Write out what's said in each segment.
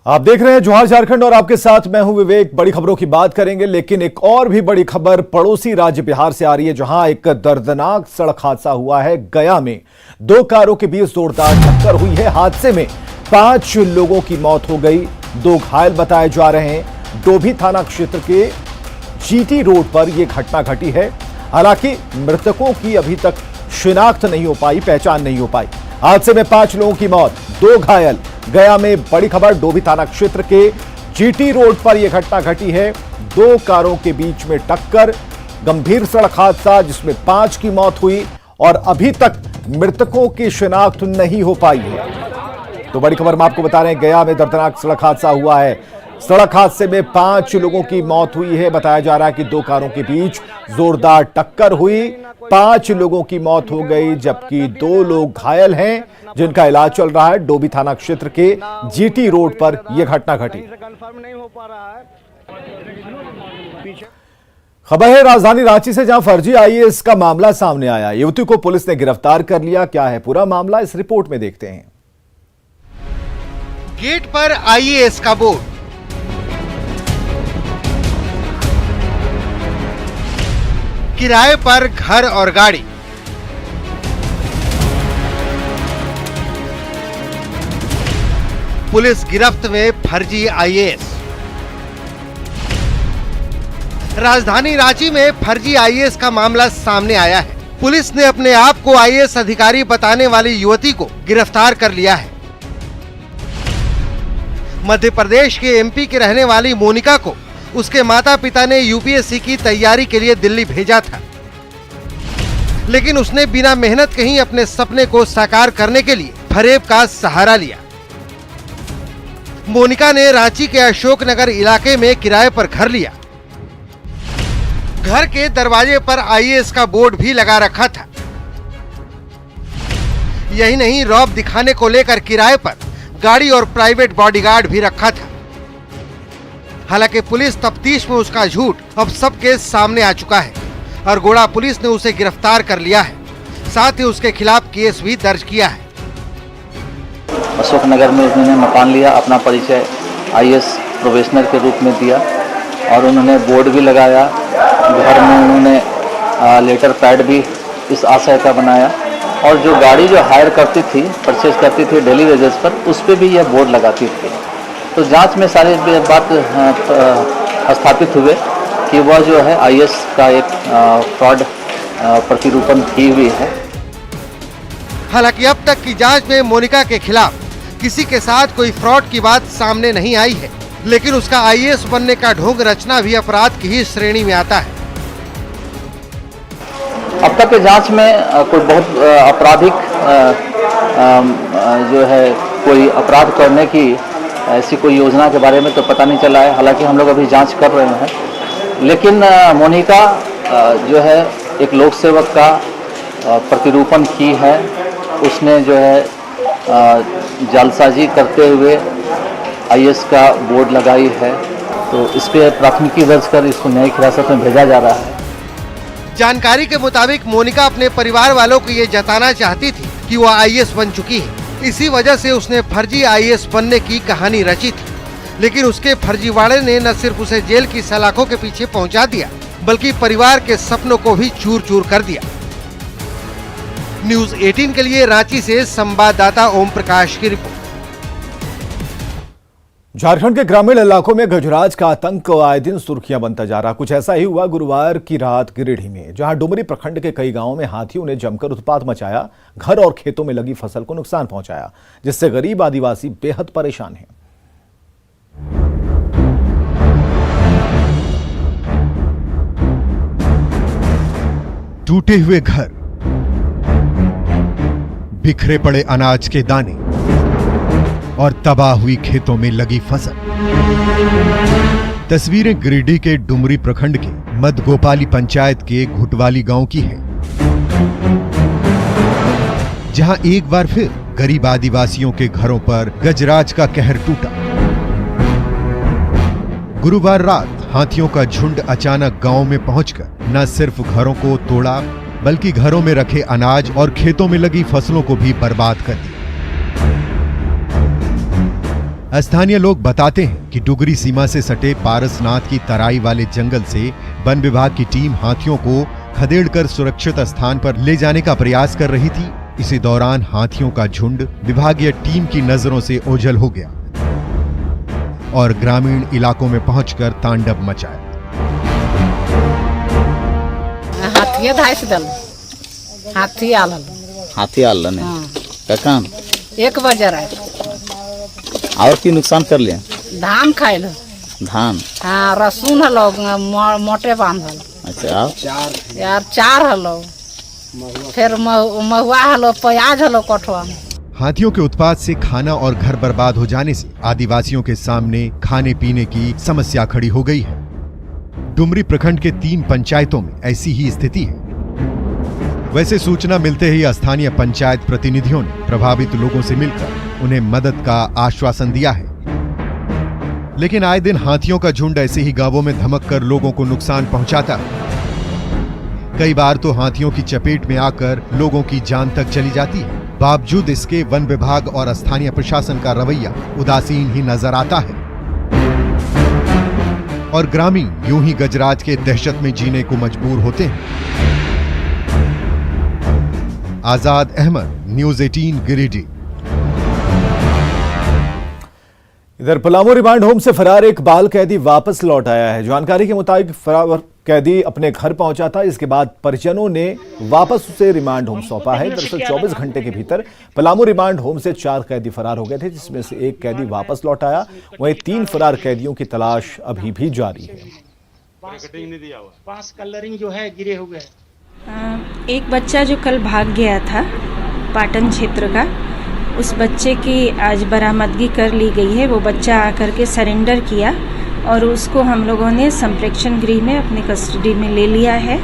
आप देख रहे हैं जोहार झारखंड और आपके साथ मैं हूं विवेक। बड़ी खबरों की बात करेंगे, लेकिन एक और भी बड़ी खबर पड़ोसी राज्य बिहार से आ रही है, जहां एक दर्दनाक सड़क हादसा हुआ है। गया में दो कारों के बीच जोरदार टक्कर हुई है। हादसे में 5 लोगों की मौत हो गई, 2 घायल बताए जा रहे हैं। डोभी थाना क्षेत्र के जीटी रोड पर यह घटना घटी है। हालांकि मृतकों की अभी तक शिनाख्त नहीं हो पाई, पहचान नहीं हो पाई। हादसे में 5 लोगों की मौत, 2 घायल। गया में बड़ी खबर, डोभी थाना क्षेत्र के जीटी रोड पर यह घटना घटी है। 2 कारों के बीच में टक्कर, गंभीर सड़क हादसा जिसमें 5 की मौत हुई और अभी तक मृतकों की शिनाख्त नहीं हो पाई है। तो बड़ी खबर हम आपको बता रहे हैं, गया में दर्दनाक सड़क हादसा हुआ है। सड़क हादसे में 5 लोगों की मौत हुई है। बताया जा रहा है कि 2 कारों के बीच जोरदार टक्कर हुई, 5 लोगों की मौत हो गई, जबकि 2 लोग घायल हैं जिनका इलाज चल रहा है। डोभी थाना क्षेत्र के जीटी रोड पर यह घटना घटी। खबर है राजधानी रांची से, जहां फर्जी आईएएस का मामला सामने आया। युवती को पुलिस ने गिरफ्तार कर लिया। क्या है पूरा मामला, इस रिपोर्ट में देखते हैं। गेट पर आईएएस का बोर्ड, किराए पर घर और गाड़ी, पुलिस गिरफ्त में फर्जी आईएएस। राजधानी रांची में फर्जी आईएएस का मामला सामने आया है। पुलिस ने अपने आप को आईएएस अधिकारी बताने वाली युवती को गिरफ्तार कर लिया है। मध्य प्रदेश के एमपी के रहने वाली मोनिका को उसके माता पिता ने यूपीएससी की तैयारी के लिए दिल्ली भेजा था, लेकिन उसने बिना मेहनत कहीं अपने सपने को साकार करने के लिए फरेब का सहारा लिया। मोनिका ने रांची के अशोकनगर इलाके में किराए पर घर लिया। घर के दरवाजे पर आईएएस का बोर्ड भी लगा रखा था। यही नहीं, रौब दिखाने को लेकर किराए पर गाड़ी और प्राइवेट बॉडीगार्ड भी रखा था। हालांकि पुलिस तफ्तीश में उसका झूठ अब सबके सामने आ चुका है और गोड़ा पुलिस ने उसे गिरफ्तार कर लिया है। साथ ही उसके खिलाफ केस भी दर्ज किया है। अशोकनगर में उन्होंने मकान लिया, अपना परिचय आईएएस प्रोबेशनर के रूप में दिया और उन्होंने बोर्ड भी लगाया। घर में उन्होंने लेटर पैड भी इस आशय का बनाया और जो गाड़ी जो हायर करती थी, परचेज करती थी डेली वेजेस पर, उस पर भी यह बोर्ड लगाती थी। तो जांच में सारी बात स्थापित हुए कि वह जो है आईएएस का एक फ्रॉड प्रतिरूपण की हुई है। हालांकि अब तक की जांच में मोनिका के खिलाफ किसी के साथ कोई फ्रॉड की बात सामने नहीं आई है, लेकिन उसका आईएएस बनने का ढोंग रचना भी अपराध की ही श्रेणी में आता है। अब तक के जांच में कोई बहुत आपराधिक जो है कोई अपराध करने की ऐसी कोई योजना के बारे में तो पता नहीं चला है। हालांकि हम लोग अभी जांच कर रहे हैं, लेकिन मोनिका जो है एक लोक सेवक का प्रतिरूपण की है। उसने जो है जालसाजी करते हुए आईएएस का बोर्ड लगाई है। तो इस पे प्राथमिकी दर्ज कर इसको न्यायिक हिरासत में भेजा जा रहा है। जानकारी के मुताबिक मोनिका अपने परिवार वालों को ये जताना चाहती थी कि वह आईएएस बन चुकी है। इसी वजह से उसने फर्जी आईएएस बनने की कहानी रची थी, लेकिन उसके फर्जीवाड़े ने न सिर्फ उसे जेल की सलाखों के पीछे पहुंचा दिया, बल्कि परिवार के सपनों को भी चूर चूर कर दिया। न्यूज़ 18 के लिए रांची से संवाददाता ओम प्रकाश की रिपोर्ट। झारखंड के ग्रामीण इलाकों में गजराज का आतंक आए दिन सुर्खियां बनता जा रहा। कुछ ऐसा ही हुआ गुरुवार की रात गिरिडीह में, जहां डुमरी प्रखंड के कई गांवों में हाथियों ने जमकर उत्पात मचाया, घर और खेतों में लगी फसल को नुकसान पहुंचाया, जिससे गरीब आदिवासी बेहद परेशान हैं। टूटे हुए घर, बिखरे पड़े अनाज के दाने और तबाह हुई खेतों में लगी फसल। तस्वीरें गिरिडीह के डुमरी प्रखंड के मदगोपाली पंचायत के घुटवाली गांव की हैं, जहां एक बार फिर गरीब आदिवासियों के घरों पर गजराज का कहर टूटा। गुरुवार रात हाथियों का झुंड अचानक गांव में पहुंचकर न सिर्फ घरों को तोड़ा, बल्कि घरों में रखे अनाज और खेतों में लगी फसलों को भी बर्बाद कर दिया। स्थानीय लोग बताते हैं कि डुगरी सीमा से सटे पारसनाथ की तराई वाले जंगल से वन विभाग की टीम हाथियों को खदेड़कर सुरक्षित स्थान पर ले जाने का प्रयास कर रही थी। इसी दौरान हाथियों का झुंड विभागीय टीम की नजरों से ओझल हो गया और ग्रामीण इलाकों में पहुंचकर तांडव मचाया। हाथी धाइस दल हाथी आलन हाथी आलन का काम 1 बजे रहे और की नुकसान कर लिया। धान खाइल धान हाँ रसून हलो मोटे बांधल। अच्छा यार 4 हलो फिर महुआ हलो प्याज हलो कठवा में। हाथियों के उत्पात से खाना और घर बर्बाद हो जाने से आदिवासियों के सामने खाने पीने की समस्या खड़ी हो गई है। डुमरी प्रखंड के 3 पंचायतों में ऐसी ही स्थिति है। वैसे सूचना मिलते ही स्थानीय पंचायत प्रतिनिधियों ने प्रभावित लोगों से मिलकर उन्हें मदद का आश्वासन दिया है, लेकिन आए दिन हाथियों का झुंड ऐसे ही गांवों में धमक कर लोगों को नुकसान पहुंचाता है। कई बार तो हाथियों की चपेट में आकर लोगों की जान तक चली जाती है। बावजूद इसके वन विभाग और स्थानीय प्रशासन का रवैया उदासीन ही नजर आता है और ग्रामीण यूं ही गजराज के दहशत में जीने को मजबूर होते हैं। आजाद अहमद, न्यूज़ 18 गिरिडीह। इधर पलामू रिमांड होम से फरार एक बाल कैदी वापस लौट आया है। जानकारी के मुताबिक फरार कैदी अपने घर पहुंचा था। इसके बाद परिजनों ने वापस उसे रिमांड होम सौंपा है। दरअसल 24 घंटे के भीतर पलामू रिमांड होम से 4 कैदी फरार हो गए थे, जिसमें से एक कैदी वापस लौट आया। वहीं 3 फरार कैदियों की तलाश अभी भी जारी है। पास कलरिंग जो है गिरे हुए। एक बच्चा जो कल भाग गया था पाटन क्षेत्र का, उस बच्चे की आज बरामदगी कर ली गई है। वो बच्चा आकर के सरेंडर किया और उसको हम लोगों ने संप्रेक्षण गृह में अपनी कस्टडी में ले लिया है।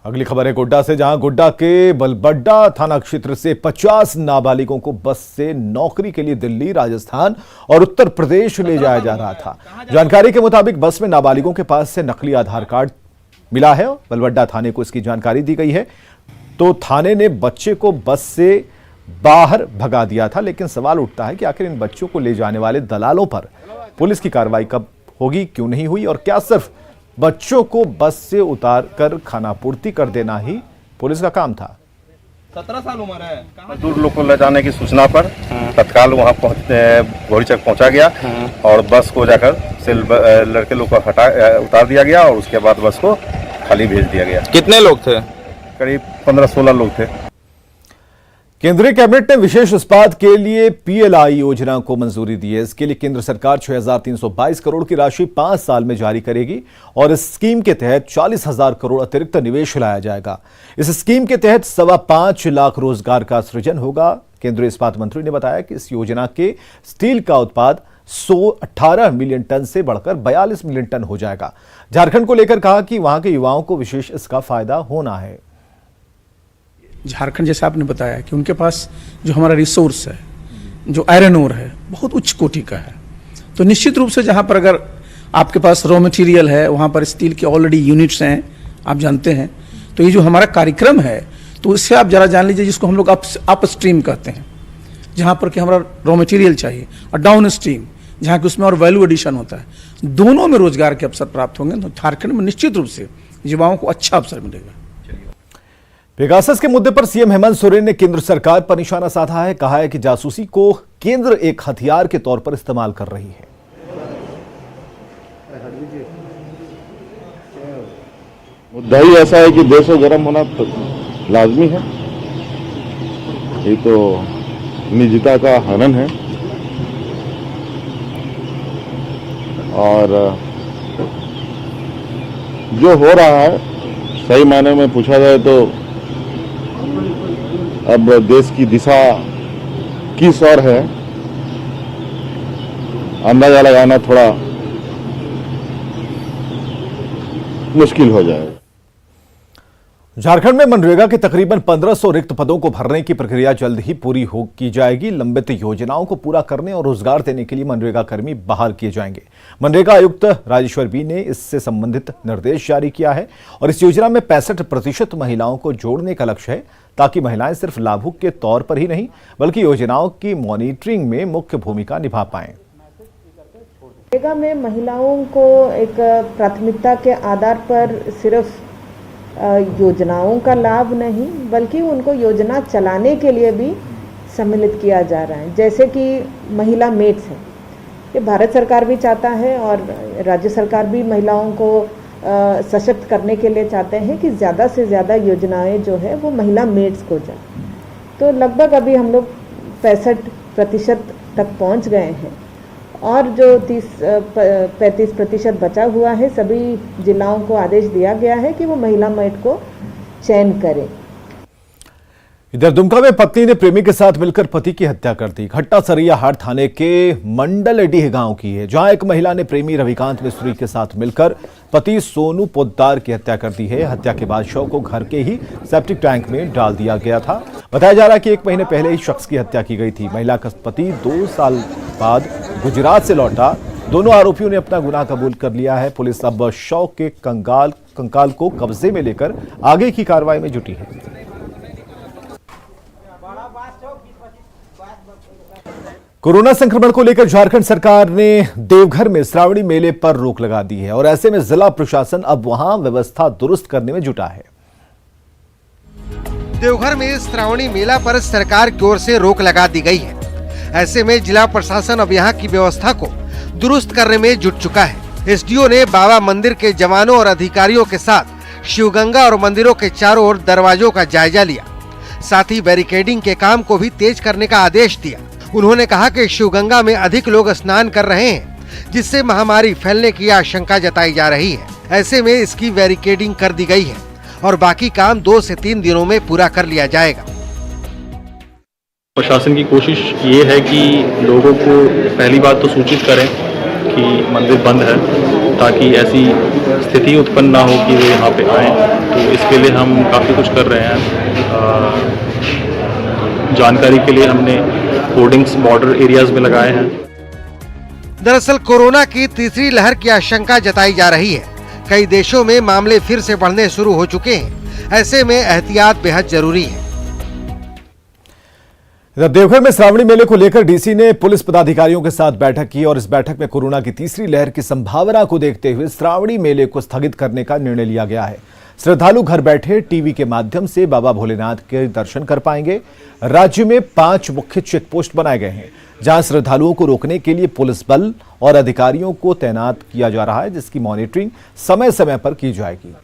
अगली खबर है गोड्डा से, जहां गोड्डा के बलबड्डा थाना क्षेत्र से 50 नाबालिगों को बस से नौकरी के लिए दिल्ली, राजस्थान और उत्तर प्रदेश ले जाया जा रहा था। जानकारी के मुताबिक बस में नाबालिगों के पास से नकली आधार कार्ड मिला है। बलबड्डा थाने को इसकी जानकारी दी गई है, तो थाने ने बच्चे को बस से बाहर भगा दिया था। लेकिन सवाल उठता है कि आखिर इन बच्चों को ले जाने वाले दलालों पर पुलिस की कार्रवाई कब होगी, क्यों नहीं हुई, और क्या सिर्फ बच्चों को बस से उतार कर खानापूर्ति कर देना ही पुलिस का काम था। 17 साल उम्र है। मजदूर लोग को ले जाने की सूचना पर तत्काल वहां घोड़ीचक पहुंचा गया और बस को जाकर से लड़के लोग को उतार दिया गया और उसके बाद बस को खाली भेज दिया गया। कितने लोग थे? करीब 15-16 लोग थे। केंद्रीय कैबिनेट ने विशेष इस्पात के लिए PLI योजना को मंजूरी दी है। इसके लिए केंद्र सरकार 6,322 करोड़ की राशि 5 साल में जारी करेगी और इस स्कीम के तहत 40,000 करोड़ अतिरिक्त निवेश लाया जाएगा। इस स्कीम के तहत 5.25 लाख रोजगार का सृजन होगा। केंद्रीय इस्पात मंत्री ने बताया कि इस योजना के स्टील का उत्पाद 118 मिलियन टन से बढ़कर 42 मिलियन टन हो जाएगा। झारखंड को लेकर कहा कि वहां के युवाओं को विशेष इसका फायदा होना है। झारखंड जैसे आपने बताया कि उनके पास जो हमारा रिसोर्स है, जो आयरन ओर है, बहुत उच्च कोटि का है। तो निश्चित रूप से जहां पर अगर आपके पास रॉ मटेरियल है, वहां पर स्टील के ऑलरेडी यूनिट्स हैं, आप जानते हैं। तो ये जो हमारा कार्यक्रम है, तो इससे आप जरा जान लीजिए, जिसको हम लोग अपस्ट्रीम कहते हैं, जहां पर कि हमारा रॉ मटेरियल चाहिए, और डाउन स्ट्रीम जहाँ कि उसमें और वैल्यू एडिशन होता है। दोनों में रोजगार के अवसर प्राप्त होंगे। तो झारखंड में निश्चित रूप से युवाओं को अच्छा अवसर मिलेगा। पेगासस के मुद्दे पर सीएम हेमंत सोरेन ने केंद्र सरकार पर निशाना साधा है। कहा है कि जासूसी को केंद्र एक हथियार के तौर पर इस्तेमाल कर रही है। मुद्दा ही ऐसा है कि देशों गर्म होना तो लाजमी है। ये तो निजता का हनन है और जो हो रहा है, सही मायने में पूछा जाए तो अब देश की दिशा किस ओर है, अंदाजा लगाना थोड़ा मुश्किल हो जाएगा। झारखंड में मनरेगा के तकरीबन 1500 रिक्त पदों को भरने की प्रक्रिया जल्द ही पूरी की जाएगी। लंबित योजनाओं को पूरा करने और रोजगार देने के लिए मनरेगा कर्मी बहाल किए जाएंगे। मनरेगा आयुक्त राजेश्वर बी ने इससे संबंधित निर्देश जारी किया है और इस योजना में 65% महिलाओं को जोड़ने का लक्ष्य है। ताकि महिलाएं सिर्फ लाभुक के तौर पर ही नहीं बल्कि योजनाओं की मॉनिटरिंग में मुख्य भूमिका निभा पाएं। मनरेगा में महिलाओं को एक प्राथमिकता के आधार पर सिर्फ योजनाओं का लाभ नहीं बल्कि उनको योजना चलाने के लिए भी सम्मिलित किया जा रहा है। जैसे कि महिला मेड्स है, ये भारत सरकार भी चाहता है और राज्य सरकार भी महिलाओं को सशक्त करने के लिए चाहते हैं कि ज़्यादा से ज़्यादा योजनाएं जो है वो महिला मेड्स को जाए। तो लगभग अभी हम लोग 65% तक पहुंच गए हैं और जो 35% बचा हुआ है, सभी जिलाओं को आदेश दिया गया है कि वो महिला मेड को चयन करें। इधर दुमका में पत्नी ने प्रेमी के साथ मिलकर पति की हत्या कर दी। घटना सरियाहाट थाने के मंडलडीह गांव की है, जहां एक महिला ने प्रेमी रविकांत मिस्त्री के साथ मिलकर पति सोनू पोद्दार की हत्या कर दी है। हत्या के बाद शव को घर के ही सेप्टिक टैंक में डाल दिया गया था। बताया जा रहा है कि 1 महीने पहले ही शख्स की हत्या की गई थी। महिला का पति 2 साल बाद गुजरात से लौटा। दोनों आरोपियों ने अपना गुनाह कबूल कर लिया है। पुलिस अब शव के कंकाल को कब्जे में लेकर आगे की कार्रवाई में जुटी है। कोरोना संक्रमण को लेकर झारखंड सरकार ने देवघर में श्रावणी मेले पर रोक लगा दी है और ऐसे में जिला प्रशासन अब वहां व्यवस्था दुरुस्त करने में जुटा है। देवघर में श्रावणी मेला पर सरकार की ओर से रोक लगा दी गई है। ऐसे में जिला प्रशासन अब यहाँ की व्यवस्था को दुरुस्त करने में जुट चुका है। एसडीओ ने बाबा मंदिर के जवानों और अधिकारियों के साथ शिवगंगा और मंदिरों के चारों ओर दरवाजों का जायजा लिया। साथ ही बैरिकेडिंग के काम को भी तेज करने का आदेश दिया। उन्होंने कहा कि शिवगंगा में अधिक लोग स्नान कर रहे हैं, जिससे महामारी फैलने की आशंका जताई जा रही है। ऐसे में इसकी बैरिकेडिंग कर दी गई है और बाकी काम 2 से 3 दिनों में पूरा कर लिया जाएगा। प्रशासन की कोशिश ये है कि लोगों को पहली बात तो सूचित करें कि मंदिर बंद है, ताकि ऐसी स्थिति उत्पन्न ना हो कि वो यहाँ पे आएँ। तो इसके लिए हम काफ़ी कुछ कर रहे हैं। जानकारी के लिए हमने होर्डिंग्स बॉर्डर एरियाज में लगाए हैं। दरअसल कोरोना की तीसरी लहर की आशंका जताई जा रही है। कई देशों में मामले फिर से बढ़ने शुरू हो चुके हैं। ऐसे में एहतियात बेहद जरूरी है। देवघर में श्रावणी मेले को लेकर डीसी ने पुलिस पदाधिकारियों के साथ बैठक की और इस बैठक में कोरोना की तीसरी लहर की संभावना को देखते हुए श्रावणी मेले को स्थगित करने का निर्णय लिया गया है। श्रद्धालु घर बैठे टीवी के माध्यम से बाबा भोलेनाथ के दर्शन कर पाएंगे। राज्य में 5 मुख्य चेक पोस्ट बनाए गए हैं, जहां श्रद्धालुओं को रोकने के लिए पुलिस बल और अधिकारियों को तैनात किया जा रहा है, जिसकी मॉनिटरिंग समय समय पर की जाएगी।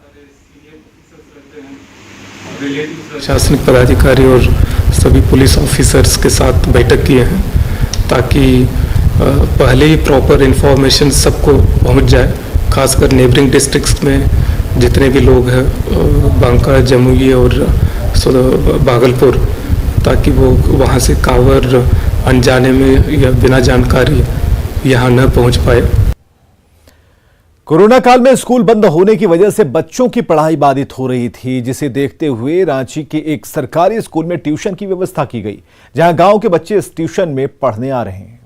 प्रशासनिक पदाधिकारी और सभी पुलिस ऑफिसर्स के साथ बैठक किए हैं, ताकि पहले ही प्रॉपर इंफॉर्मेशन सबको पहुंच जाए, खासकर नेबरिंग डिस्ट्रिक्ट्स में जितने भी लोग हैं, बांका, जमुई और भागलपुर, ताकि वो वहाँ से कांवर अनजाने में या बिना जानकारी यहाँ न पहुँच पाए। कोरोना काल में स्कूल बंद होने की वजह से बच्चों की पढ़ाई बाधित हो रही थी, जिसे देखते हुए रांची के एक सरकारी स्कूल में ट्यूशन की व्यवस्था की गई, जहां गांव के बच्चे इस ट्यूशन में पढ़ने आ रहे हैं।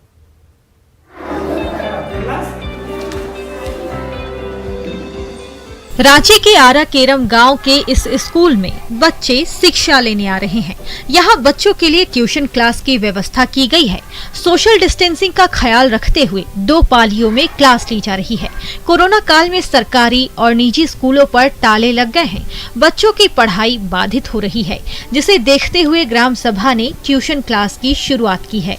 रांची के आरा केरम गांव के इस स्कूल में बच्चे शिक्षा लेने आ रहे हैं। यहां बच्चों के लिए ट्यूशन क्लास की व्यवस्था की गई है। सोशल डिस्टेंसिंग का ख्याल रखते हुए 2 पालियों में क्लास ली जा रही है। कोरोना काल में सरकारी और निजी स्कूलों पर ताले लग गए हैं। बच्चों की पढ़ाई बाधित हो रही है, जिसे देखते हुए ग्राम सभा ने ट्यूशन क्लास की शुरुआत की है।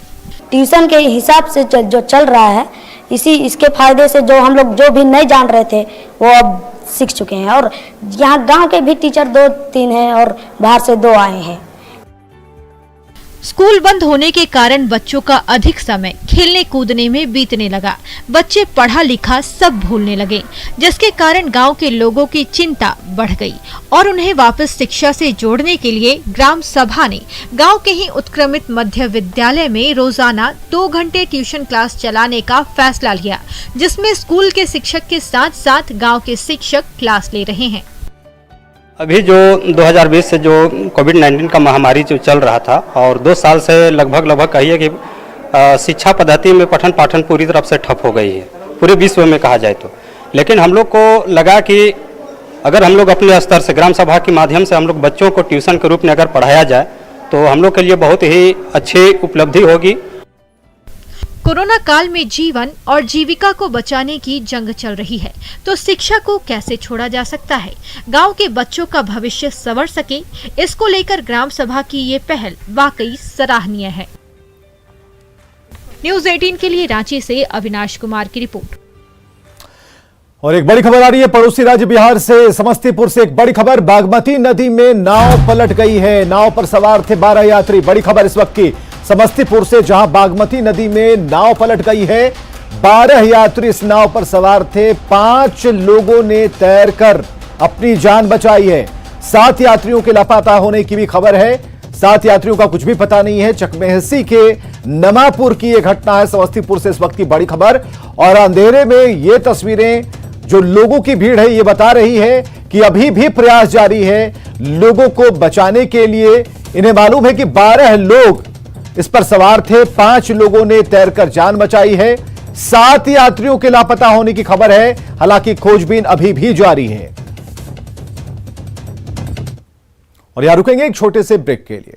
ट्यूशन के हिसाब से जो चल रहा है, इसके फायदे से जो हम लोग जो भी नहीं जान रहे थे वो अब सीख चुके हैं। और यहाँ गांव के भी टीचर 2-3 हैं और बाहर से 2 आए हैं। स्कूल बंद होने के कारण बच्चों का अधिक समय खेलने कूदने में बीतने लगा। बच्चे पढ़ा लिखा सब भूलने लगे, जिसके कारण गांव के लोगों की चिंता बढ़ गई और उन्हें वापस शिक्षा से जोड़ने के लिए ग्राम सभा ने गांव के ही उत्क्रमित मध्य विद्यालय में रोजाना 2 घंटे ट्यूशन क्लास चलाने का फैसला लिया, जिसमें स्कूल के शिक्षक के साथ साथ गाँव के शिक्षक क्लास ले रहे हैं। अभी जो 2020 से जो कोविड-19 का महामारी जो चल रहा था और 2 साल से लगभग कहिए कि शिक्षा पद्धति में पठन पाठन पूरी तरह से ठप हो गई है, पूरे विश्व में कहा जाए तो। लेकिन हम लोग को लगा कि अगर हम लोग अपने स्तर से ग्राम सभा के माध्यम से हम लोग बच्चों को ट्यूशन के रूप में अगर पढ़ाया जाए तो हम लोग के लिए बहुत ही अच्छी उपलब्धि होगी। कोरोना काल में जीवन और जीविका को बचाने की जंग चल रही है, तो शिक्षा को कैसे छोड़ा जा सकता है? गांव के बच्चों का भविष्य संवर सके, इसको लेकर ग्राम सभा की ये पहल वाकई सराहनीय है। न्यूज़ 18 के लिए रांची से अविनाश कुमार की रिपोर्ट। और एक बड़ी खबर आ रही है पड़ोसी राज्य बिहार से, समस्तीपुर से एक बड़ी खबर। बागमती नदी में नाव पलट गई है, नाव पर सवार थे 12 यात्री। बड़ी खबर इस वक्त की समस्तीपुर से, जहां बागमती नदी में नाव पलट गई है। 12 यात्री इस नाव पर सवार थे, 5 लोगों ने तैरकर अपनी जान बचाई है। 7 यात्रियों के लापता होने की भी खबर है। 7 यात्रियों का कुछ भी पता नहीं है। चकमेहसी के नमापुर की यह घटना है, समस्तीपुर से इस वक्त की बड़ी खबर। और अंधेरे में ये तस्वीरें, जो लोगों की भीड़ है, ये बता रही है कि अभी भी प्रयास जारी है लोगों को बचाने के लिए। इन्हें मालूम है कि 12 लोग इस पर सवार थे, 5 लोगों ने तैरकर जान बचाई है। 7 यात्रियों के लापता होने की खबर है, हालांकि खोजबीन अभी भी जारी है। और यहां रुकेंगे एक छोटे से ब्रेक के लिए।